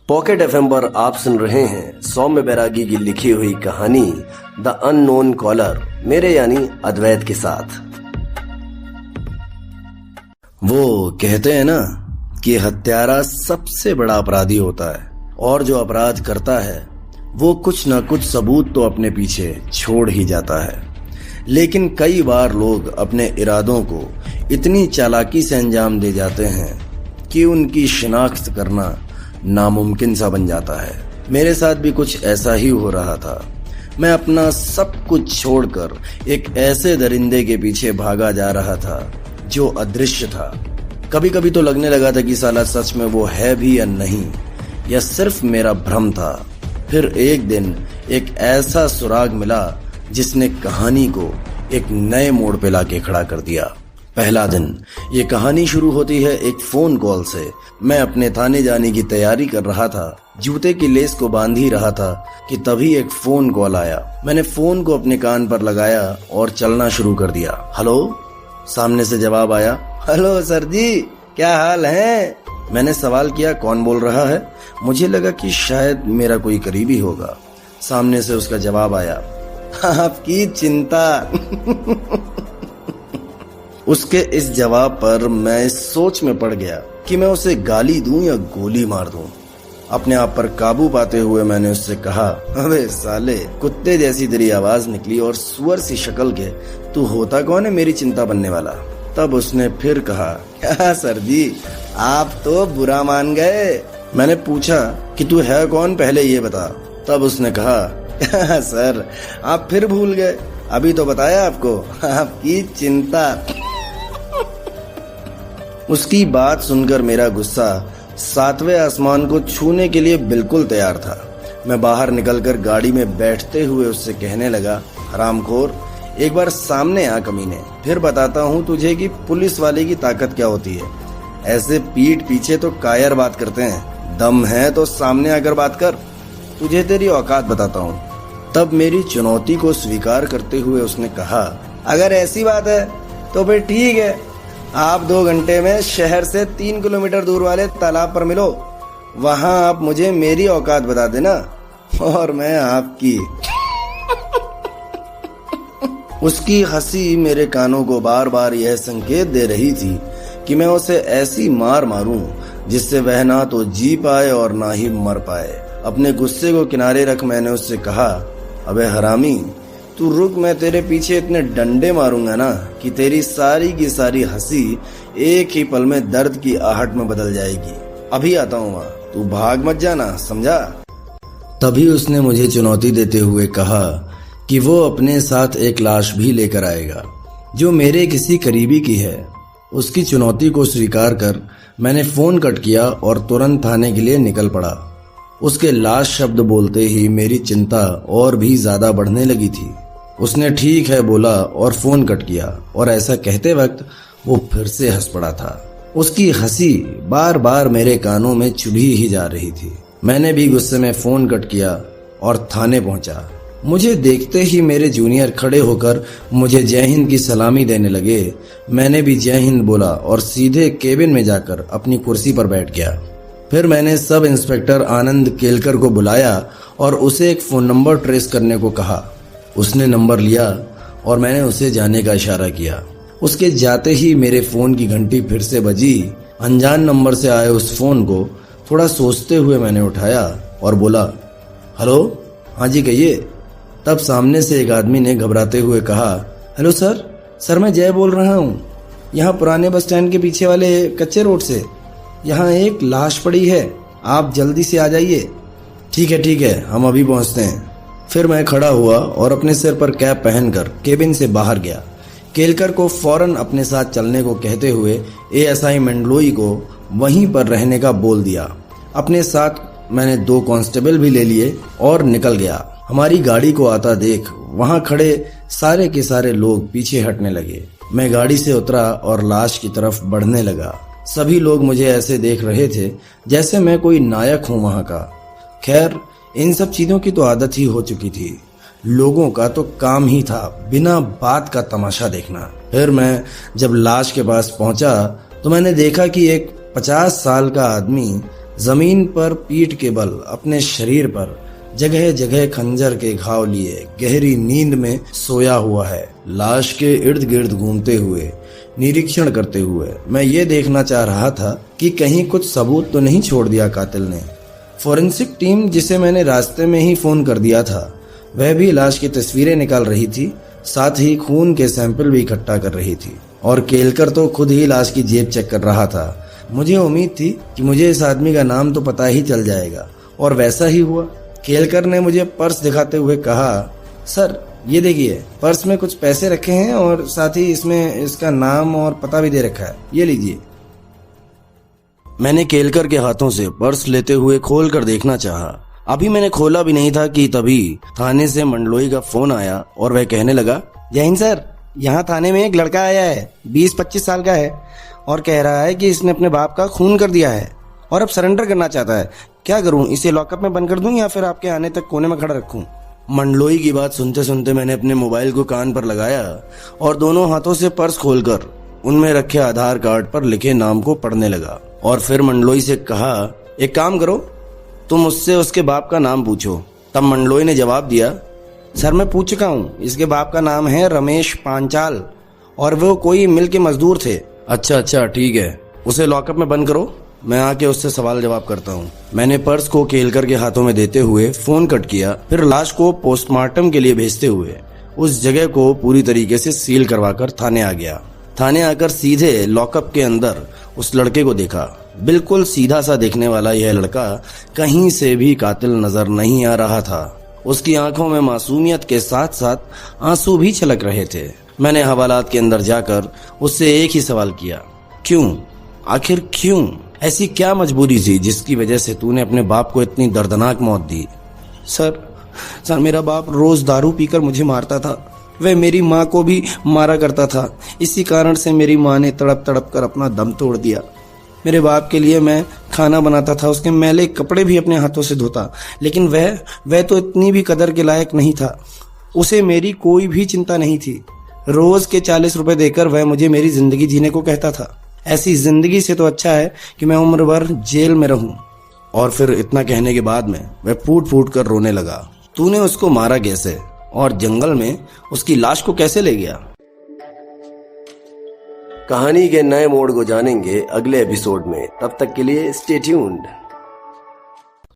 Pocket FM पर आप सुन रहे हैं सौम्य बैरागी की लिखी हुई कहानी द अननोन कॉलर, मेरे यानी अद्वैत के साथ। वो कहते हैं ना कि हत्यारा सबसे बड़ा अपराधी होता है और जो अपराध करता है वो कुछ न कुछ सबूत तो अपने पीछे छोड़ ही जाता है। लेकिन कई बार लोग अपने इरादों को इतनी चालाकी से अंजाम दे जाते हैं कि उनकी शिनाख्त करना नामुमकिन सा बन जाता है। मेरे साथ भी कुछ ऐसा ही हो रहा था। मैं अपना सब कुछ छोड़कर एक ऐसे दरिंदे के पीछे भागा जा रहा था जो अदृश्य था। कभी कभी तो लगने लगा था कि साला सच में वो है भी या नहीं, या सिर्फ मेरा भ्रम था। फिर एक दिन एक ऐसा सुराग मिला जिसने कहानी को एक नए मोड़ पे लाके खड़ा कर दिया। पहला दिन। ये कहानी शुरू होती है एक फोन कॉल से। मैं अपने थाने जाने की तैयारी कर रहा था, जूते की लेस को बांध ही रहा था कि तभी एक फोन कॉल आया। मैंने फोन को अपने कान पर लगाया और चलना शुरू कर दिया। हेलो, सामने से जवाब आया। हेलो सर जी, क्या हाल है? मैंने सवाल किया, कौन बोल रहा है? मुझे लगा कि शायद मेरा कोई करीबी होगा। सामने से उसका जवाब आया, आपकी चिंता। उसके इस जवाब पर मैं इस सोच में पड़ गया कि मैं उसे गाली दूं या गोली मार दूं। अपने आप पर काबू पाते हुए मैंने उससे कहा, अबे साले, कुत्ते जैसी तेरी आवाज निकली और सुअर सी शक्ल के, तू होता कौन है मेरी चिंता बनने वाला? तब उसने फिर कहा, क्या सर जी, आप तो बुरा मान गए। मैंने पूछा कि तू है कौन, पहले ये बता। तब उसने कहा, सर आप फिर भूल गए, अभी तो बताया आपको, आपकी चिंता। उसकी बात सुनकर मेरा गुस्सा सातवें आसमान को छूने के लिए बिल्कुल तैयार था। मैं बाहर निकलकर गाड़ी में बैठते हुए उससे कहने लगा, हरामखोर, एक बार सामने आ कमीने, फिर बताता हूँ तुझे कि पुलिस वाले की ताकत क्या होती है। ऐसे पीठ पीछे तो कायर बात करते हैं, दम है तो सामने आकर बात कर, तुझे तेरी औकात बताता हूँ। तब मेरी चुनौती को स्वीकार करते हुए उसने कहा, अगर ऐसी बात है तो फिर ठीक है, आप 2 घंटे में शहर से 3 किलोमीटर दूर वाले तालाब पर मिलो, वहां आप मुझे मेरी औकात बता देना और मैं आपकी। उसकी हंसी मेरे कानों को बार बार यह संकेत दे रही थी कि मैं उसे ऐसी मार मारूं जिससे वह ना तो जी पाए और ना ही मर पाए। अपने गुस्से को किनारे रख मैंने उससे कहा, अबे हरामी, तू रुक, मैं तेरे पीछे इतने डंडे मारूंगा ना कि तेरी सारी की सारी हंसी एक ही पल में दर्द की आहट में बदल जाएगी। अभी आता हूँ वहाँ, तू भाग मत जाना, समझा? तभी उसने मुझे चुनौती देते हुए कहा कि वो अपने साथ एक लाश भी लेकर आएगा जो मेरे किसी करीबी की है। उसकी चुनौती को स्वीकार कर मैंने फोन कट किया और तुरंत थाने के लिए निकल पड़ा। उसके लाश शब्द बोलते ही मेरी चिंता और भी ज्यादा बढ़ने लगी थी। उसने ठीक है बोला और फोन कट किया, और ऐसा कहते वक्त वो फिर से हंस पड़ा था। उसकी हंसी बार बार मेरे कानों में चुभी ही जा रही थी। मैंने भी गुस्से में फोन कट किया और थाने पहुंचा। मुझे देखते ही मेरे जूनियर खड़े होकर मुझे जय हिंद की सलामी देने लगे। मैंने भी जय हिंद बोला और सीधे केबिन में जाकर अपनी कुर्सी पर बैठ गया। फिर मैंने सब इंस्पेक्टर आनंद केलकर को बुलाया और उसे एक फोन नंबर ट्रेस करने को कहा। उसने नंबर लिया और मैंने उसे जाने का इशारा किया। उसके जाते ही मेरे फोन की घंटी फिर से बजी। अनजान नंबर से आए उस फोन को थोड़ा सोचते हुए मैंने उठाया और बोला, हेलो, हाँ जी कहिए। तब सामने से एक आदमी ने घबराते हुए कहा, हेलो सर मैं जय बोल रहा हूँ, यहाँ पुराने बस स्टैंड के पीछे वाले कच्चे रोड से। यहाँ एक लाश पड़ी है, आप जल्दी से आ जाइए। ठीक है, हम अभी पहुँचते हैं। फिर मैं खड़ा हुआ और अपने सिर पर कैप पहनकर केबिन से बाहर गया। केलकर को फौरन अपने साथ चलने को कहते हुए एएसआई मंडलोई को वहीं पर रहने का बोल दिया। अपने साथ मैंने 2 कांस्टेबल भी ले लिए और निकल गया। हमारी गाड़ी को आता देख वहां खड़े सारे के सारे लोग पीछे हटने लगे। मैं गाड़ी से उतरा और लाश की तरफ बढ़ने लगा। सभी लोग मुझे ऐसे देख रहे थे जैसे मैं कोई नायक हूं वहां का। खैर, इन सब चीजों की तो आदत ही हो चुकी थी। लोगों का तो काम ही था बिना बात का तमाशा देखना। फिर मैं जब लाश के पास पहुंचा तो मैंने देखा कि एक 50 साल का आदमी जमीन पर पीठ के बल अपने शरीर पर जगह जगह खंजर के घाव लिए गहरी नींद में सोया हुआ है। लाश के इर्द गिर्द घूमते हुए, निरीक्षण करते हुए मैं ये देखना चाह रहा था कि कहीं कुछ सबूत तो नहीं छोड़ दिया कातिल ने। फोरेंसिक टीम, जिसे मैंने रास्ते में ही फोन कर दिया था, वह भी लाश की तस्वीरें निकाल रही थी, साथ ही खून के सैंपल भी इकट्ठा कर रही थी। और केलकर तो खुद ही लाश की जेब चेक कर रहा था। मुझे उम्मीद थी कि मुझे इस आदमी का नाम तो पता ही चल जाएगा, और वैसा ही हुआ। केलकर ने मुझे पर्स दिखाते हुए कहा, सर ये देखिए, पर्स में कुछ पैसे रखे हैं और साथ ही इसमें इसका नाम और पता भी दे रखा है, ये लीजिए। मैंने केलकर के हाथों से पर्स लेते हुए खोल कर देखना चाहा। अभी मैंने खोला भी नहीं था कि तभी थाने से मंडलोई का फोन आया और वह कहने लगा, जय हिंद सर, यहाँ थाने में एक लड़का आया है, 20-25 साल का है, और कह रहा है कि इसने अपने बाप का खून कर दिया है और अब सरेंडर करना चाहता है। क्या करूं, इसे लॉकअप में बंद कर दूं या फिर आपके आने तक कोने में खड़ा रखूं? मंडलोई की बात सुनते सुनते मैंने अपने मोबाइल को कान पर लगाया और दोनों हाथों से पर्स खोलकर उनमें रखे आधार कार्ड पर लिखे नाम को पढ़ने लगा। और फिर मंडलोई से कहा, एक काम करो, तुम उससे उसके बाप का नाम पूछो। तब मंडलोई ने जवाब दिया, सर मैं पूछ चुका हूँ, इसके बाप का नाम है रमेश पांचाल और वो कोई मिल के मजदूर थे। अच्छा ठीक है, उसे लॉकअप में बंद करो, मैं आके उससे सवाल जवाब करता हूँ। मैंने पर्स को केलकर के हाथों में देते हुए फोन कट किया। फिर लाश को पोस्टमार्टम के लिए भेजते हुए उस जगह को पूरी तरीके से सील करवाकर थाने आ गया। थाने आकर सीधे लॉकअप के अंदर उस लड़के को देखा। बिल्कुल सीधा सा दिखने वाला यह लड़का कहीं से भी कातिल नजर नहीं आ रहा था। उसकी आंखों में मासूमियत के साथ साथ आंसू भी छलक रहे थे। मैंने हवालात के अंदर जाकर उससे एक ही सवाल किया, क्यों, आखिर क्यों? ऐसी क्या मजबूरी थी जिसकी वजह से तूने अपने बाप को इतनी दर्दनाक मौत दी? सर मेरा बाप रोज दारू पीकर मुझे मारता था। वह मेरी माँ को भी मारा करता था। इसी कारण से मेरी माँ ने तड़प तड़प कर अपना दम तोड़ दिया। मेरे बाप के लिए मैं खाना बनाता था, उसके मैले कपड़े भी अपने हाथों से धोता, लेकिन वह तो इतनी भी कदर के लायक नहीं था। उसे मेरी कोई भी चिंता नहीं थी। रोज के 40 रुपए देकर वह मुझे मेरी जिंदगी जीने को कहता था। ऐसी जिंदगी से तो अच्छा है कि मैं उम्र भर जेल में रहूं। और फिर इतना कहने के बाद में वह फूट फूट कर रोने लगा। तूने उसको मारा कैसे और जंगल में उसकी लाश को कैसे ले गया? कहानी के नए मोड़ को जानेंगे अगले एपिसोड में। तब तक के लिए स्टे ट्यून्ड।